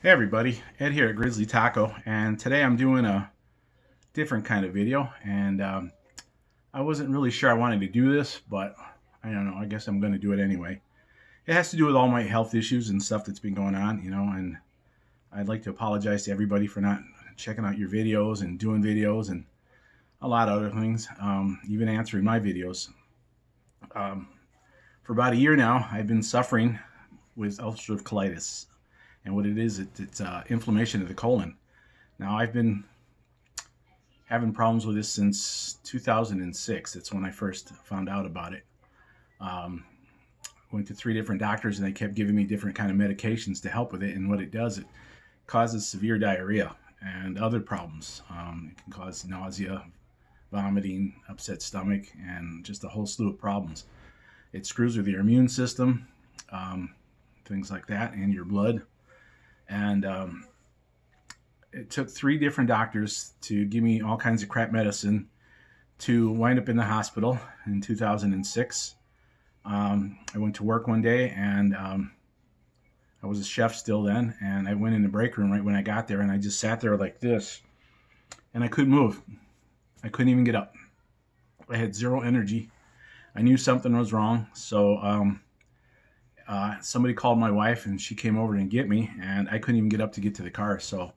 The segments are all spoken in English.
Hey everybody, Ed here at Grizzly Taco, and today I'm doing a different kind of video, and I wasn't really sure I wanted to do this, but I don't know, I guess I'm going to do it anyway. It has to do with all my health issues and stuff that's been going on, and I'd like to apologize to everybody for not checking out your videos and doing videos and a lot of other things, even answering my videos. For about a year now, I've been suffering with ulcerative colitis. And what it is, it's inflammation of the colon. Now, I've been having problems with this since 2006. That's when I first found out about it. Went to 3 different doctors, and they kept giving me different kind of medications to help with it. And what it does, it causes severe diarrhea and other problems. It can cause nausea, vomiting, upset stomach, and just a whole slew of problems. It screws with your immune system, things like that, and your blood. And it took 3 different doctors to give me all kinds of crap medicine to wind up in the hospital in 2006. I went to work one day, and I was a chef still then, and I went in the break room right when I got there, and I just sat there like this, and I couldn't move. I couldn't even get up. I had zero energy. I knew something was wrong, so somebody called my wife, and she came over to get me, and I couldn't even get up to get to the car. So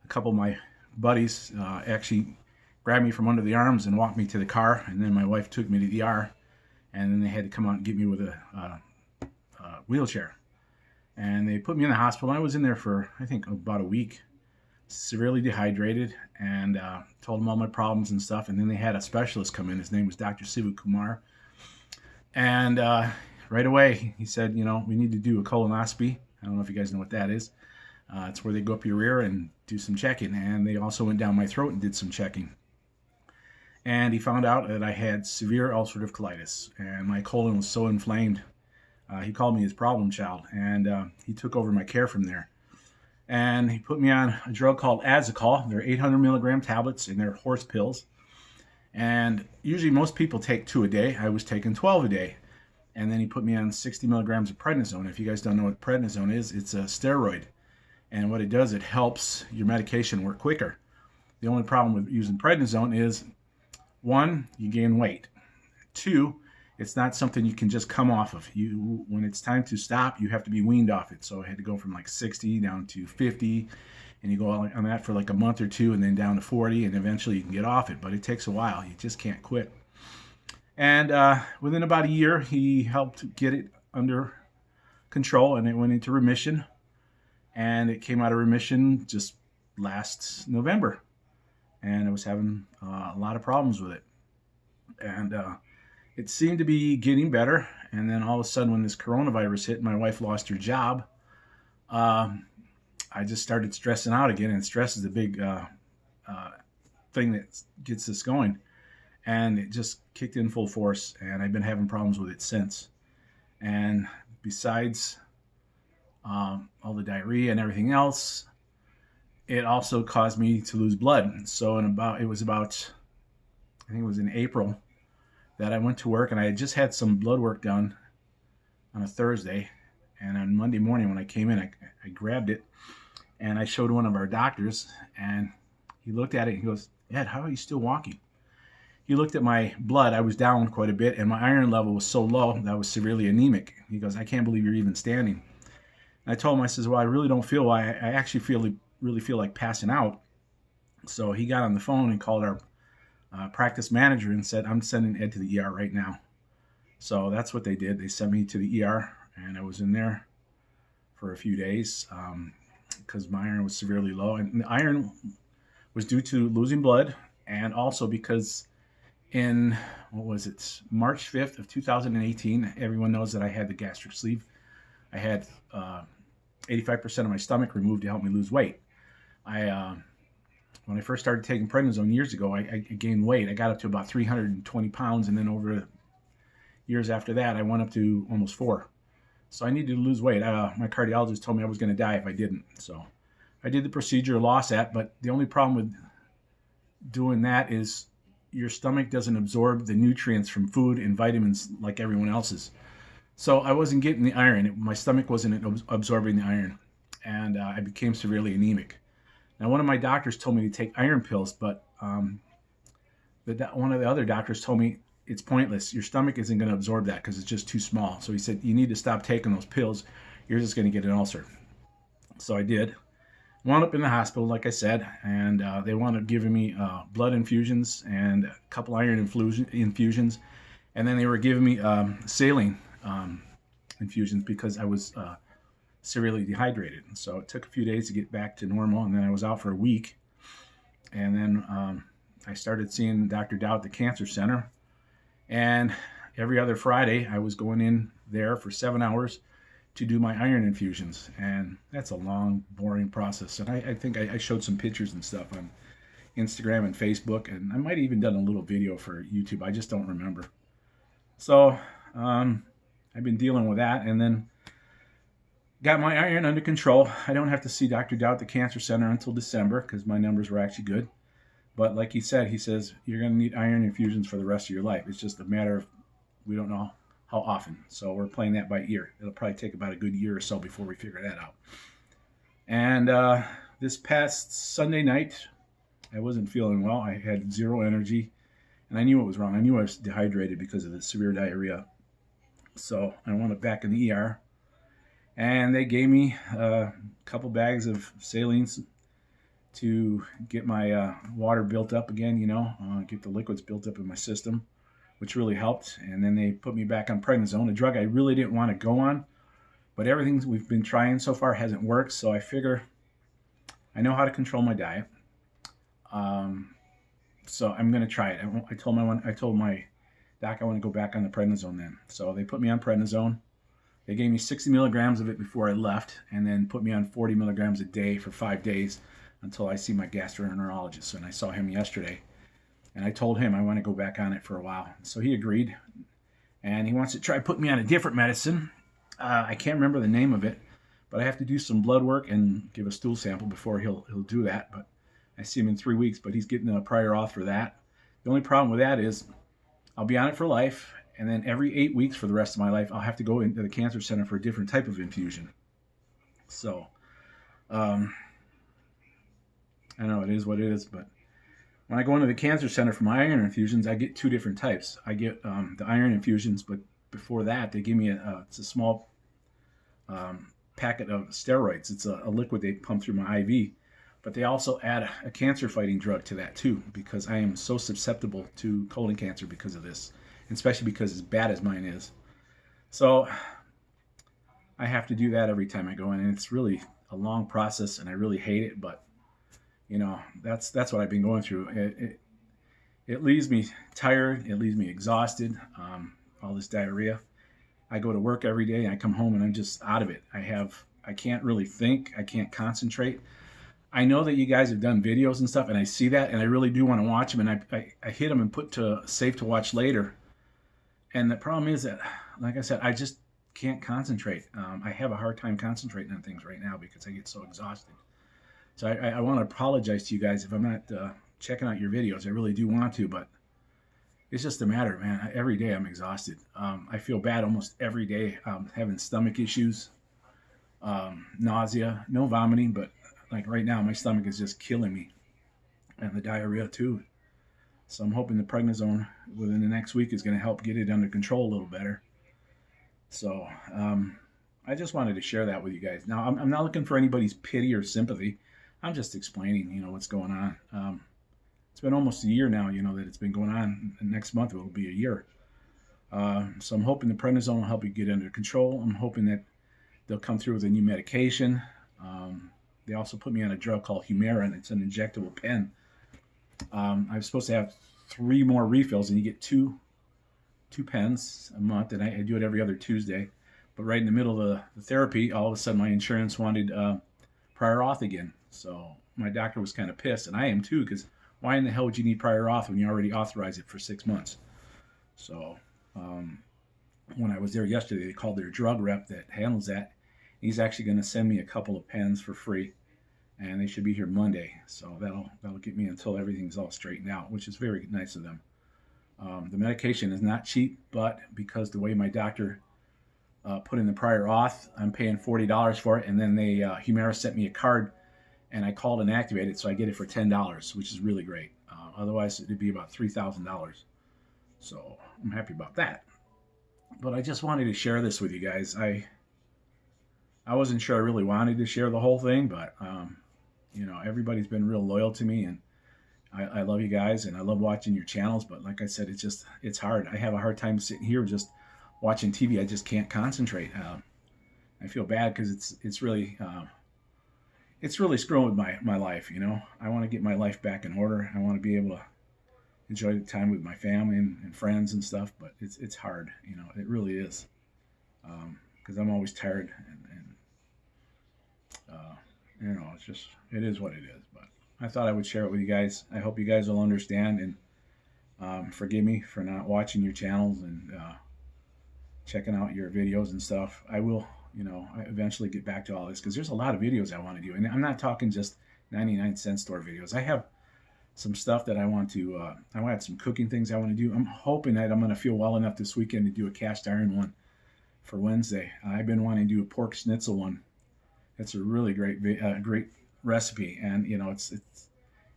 a couple of my buddies actually grabbed me from under the arms and walked me to the car, and then my wife took me to the ER, and then they had to come out and get me with a wheelchair. And they put me in the hospital. I was in there for, I think, about a week, severely dehydrated, and told them all my problems and stuff. And then they had a specialist come in. His name was Dr. Sivu Kumar. And right away, he said, we need to do a colonoscopy. I don't know if you guys know what that is. It's where they go up your rear and do some checking. And they also went down my throat and did some checking. And he found out that I had severe ulcerative colitis. And my colon was so inflamed. He called me his problem child. And he took over my care from there. And he put me on a drug called Azicol. They're 800 milligram tablets, and they're horse pills. And usually most people take 2 a day. I was taking 12 a day. And then he put me on 60 milligrams of prednisone. If you guys don't know what prednisone is, it's a steroid. And what it does, it helps your medication work quicker. The only problem with using prednisone is, 1, you gain weight. 2, it's not something you can just come off of. When it's time to stop, you have to be weaned off it. So I had to go from like 60 down to 50. And you go on that for like a month or 2, and then down to 40. And eventually you can get off it. But it takes a while. You just can't quit. And within about a year, he helped get it under control, and it went into remission. And it came out of remission just last November. And I was having a lot of problems with it. And it seemed to be getting better. And then all of a sudden, when this coronavirus hit, my wife lost her job. I just started stressing out again. And stress is a big thing that gets us going. And it just kicked in full force, and I've been having problems with it since. And besides all the diarrhea and everything else, it also caused me to lose blood. So I think it was in April that I went to work, and I had just had some blood work done on a Thursday. And on Monday morning when I came in, I grabbed it, and I showed one of our doctors, and he looked at it and he goes, "Ed, how are you still walking?" He looked at my blood. I was down quite a bit, and my iron level was so low that I was severely anemic. He goes, "I can't believe you're even standing." And I told him, I says, "Well, I really don't feel I actually really feel like passing out." So he got on the phone and called our practice manager and said, "I'm sending Ed to the ER right now." So that's what they did. They sent me to the ER, and I was in there for a few days because my iron was severely low. And the iron was due to losing blood, and also because in, March 5th of 2018, everyone knows that I had the gastric sleeve. I had 85% of my stomach removed to help me lose weight. When I first started taking prednisone years ago, I gained weight. I got up to about 320 pounds, and then over years after that, I went up to almost 4. So I needed to lose weight. My cardiologist told me I was going to die if I didn't. So I did the procedure, lost that, but the only problem with doing that is your stomach doesn't absorb the nutrients from food and vitamins like everyone else's. So I wasn't getting the iron. My stomach wasn't absorbing the iron. and I became severely anemic. Now, one of my doctors told me to take iron pills, but one of the other doctors told me it's pointless. Your stomach isn't going to absorb that because it's just too small. So he said, you need to stop taking those pills. You're just going to get an ulcer. So I did. Wound up in the hospital, like I said, and they wound up giving me blood infusions and a couple iron infusions. And then they were giving me saline infusions because I was severely dehydrated. So it took a few days to get back to normal, and then I was out for a week. And then I started seeing Dr. Dow at the Cancer Center. And every other Friday, I was going in there for 7 hours to do my iron infusions. And that's a long, boring process. And I think I showed some pictures and stuff on Instagram and Facebook. And I might have even done a little video for YouTube. I just don't remember. So I've been dealing with that. And then got my iron under control. I don't have to see Dr. Dow at the Cancer Center until December because my numbers were actually good. But like he says, you're going to need iron infusions for the rest of your life. It's just a matter of, we don't know how often. So we're playing that by ear. It'll probably take about a good year or so before we figure that out. And this past Sunday night, I wasn't feeling well. I had zero energy, and I knew what was wrong. I knew I was dehydrated because of the severe diarrhea. So I wound up back in the ER, and they gave me a couple bags of saline to get my water built up again, get the liquids built up in my system, which really helped. And then they put me back on prednisone, a drug I really didn't want to go on, but everything we've been trying so far hasn't worked. So I figure I know how to control my diet. So I'm going to try it. I told my doc I want to go back on the prednisone then. So they put me on prednisone. They gave me 60 milligrams of it before I left, and then put me on 40 milligrams a day for 5 days until I see my gastroenterologist. And I saw him yesterday, and I told him I want to go back on it for a while. So he agreed, and he wants to try putting me on a different medicine. I can't remember the name of it, but I have to do some blood work and give a stool sample before he'll do that. But I see him in 3 weeks, but he's getting a prior auth for that. The only problem with that is I'll be on it for life, and then every 8 weeks for the rest of my life, I'll have to go into the cancer center for a different type of infusion. So, I know it is what it is, but when I go into the cancer center for my iron infusions, I get 2 different types. I get the iron infusions, but before that, they give me it's a small packet of steroids. It's a liquid they pump through my IV, but they also add a cancer-fighting drug to that too, because I am so susceptible to colon cancer because of this, especially because as bad as mine is. So I have to do that every time I go in, and it's really a long process, and I really hate it, but that's what I've been going through. It leaves me tired. It leaves me exhausted. All this diarrhea. I go to work every day, and I come home, and I'm just out of it. I can't really think. I can't concentrate. I know that you guys have done videos and stuff, and I see that, and I really do want to watch them, and I hit them and put to save to watch later. And the problem is that, like I said, I just can't concentrate. I have a hard time concentrating on things right now because I get so exhausted. So I want to apologize to you guys if I'm not checking out your videos. I really do want to, but it's just a matter, man. Every day I'm exhausted. I feel bad almost every day. Having stomach issues, nausea, no vomiting, but like right now my stomach is just killing me, and the diarrhea too. So I'm hoping the prednisone within the next week is going to help get it under control a little better. So I just wanted to share that with you guys. Now I'm not looking for anybody's pity or sympathy. I'm just explaining, what's going on. It's been almost a year now, that it's been going on. Next month it will be a year. So I'm hoping the prednisone will help you get under control. I'm hoping that they'll come through with a new medication. They also put me on a drug called Humira, and it's an injectable pen. I'm supposed to have 3 more refills, and you get two pens a month, and I do it every other Tuesday. But right in the middle of the therapy, all of a sudden my insurance wanted prior auth again. So my doctor was kind of pissed, and I am too, because why in the hell would you need prior auth when you already authorized it for 6 months? So when I was there yesterday, they called their drug rep that handles that. He's actually going to send me a couple of pens for free, and they should be here Monday. So that'll get me until everything's all straightened out, which is very nice of them. The medication is not cheap, but because the way my doctor put in the prior auth. I'm paying $40 for it, and then Humira sent me a card, and I called and activated it, so I get it for $10, which is really great. Otherwise, it'd be about $3,000. So I'm happy about that. But I just wanted to share this with you guys. I wasn't sure I really wanted to share the whole thing, but everybody's been real loyal to me, and I love you guys, and I love watching your channels. But like I said, it's hard. I have a hard time sitting here just watching TV. I just can't concentrate. I feel bad because it's really screwing with my life. I want to get my life back in order. I want to be able to enjoy the time with my family and friends and stuff. But it's hard. It really is, because I'm always tired, and it is what it is. But I thought I would share it with you guys. I hope you guys will understand, and forgive me for not watching your channels and checking out your videos and stuff. I will, eventually get back to all this, because there's a lot of videos I want to do. And I'm not talking just 99-cent store videos. I have some stuff that I want to, I have some cooking things I want to do. I'm hoping that I'm going to feel well enough this weekend to do a cast iron one for Wednesday. I've been wanting to do a pork schnitzel one. It's a really great recipe, and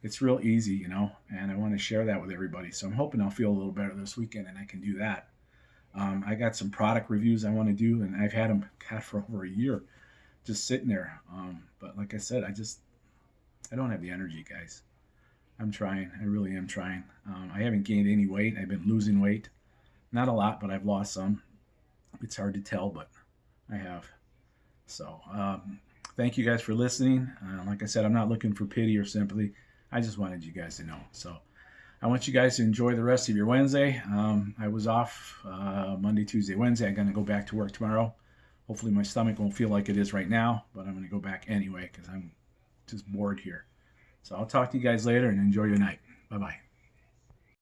it's real easy, and I want to share that with everybody. So I'm hoping I'll feel a little better this weekend, and I can do that. I got some product reviews I want to do, and I've had them for over a year, just sitting there. But like I said, I don't have the energy, guys. I'm trying. I really am trying. I haven't gained any weight. I've been losing weight, not a lot, but I've lost some. It's hard to tell, but I have. So thank you guys for listening. Like I said, I'm not looking for pity or sympathy. I just wanted you guys to know. So I want you guys to enjoy the rest of your Wednesday. I was off Monday, Tuesday, Wednesday. I'm going to go back to work tomorrow. Hopefully my stomach won't feel like it is right now, but I'm going to go back anyway because I'm just bored here. So I'll talk to you guys later, and enjoy your night. Bye-bye.